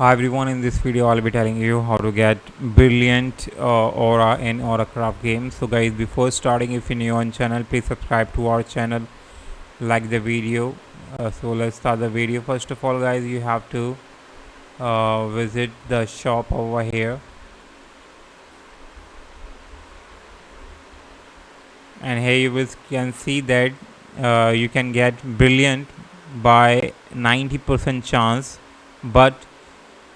Hi everyone, in this video I'll be telling you how to get brilliant aura in aura craft game. So guys, before starting, if you're new on channel, please subscribe to our channel, like the video. So let's start the video. First of all guys, you have to visit the shop over here, and here you can see that you can get brilliant by 90% chance, but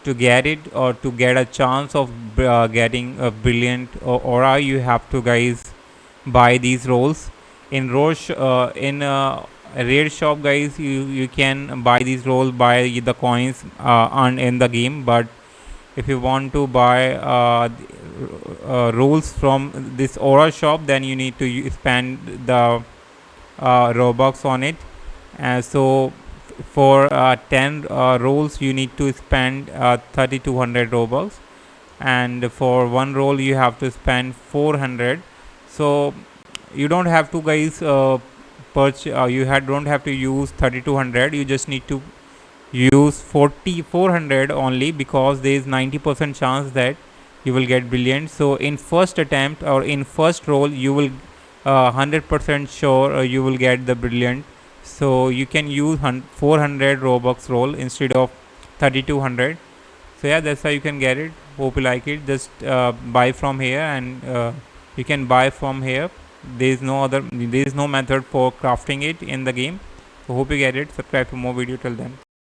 to get it or to get a chance of getting a brilliant aura, you have to guys buy these rolls in a rare shop. Guys, you can buy these rolls by the coins earned in the game. But if you want to buy rolls from this aura shop, then you need to spend the robux on it. So for 10 rolls you need to spend 3200 robux, and for one roll you have to spend 400. So you don't have to guys don't have to use 3200. You just need to use 4400 only, because there is 90% chance that you will get brilliant. So in first attempt or in first roll you will 100% sure you will get the brilliant. So you can use 400 robux roll instead of 3200. So yeah, that's how you can get it. Hope you like it. Just buy from here, and you can buy from here. There is no method for crafting it in the game. So hope you get it. Subscribe for more video. Till then.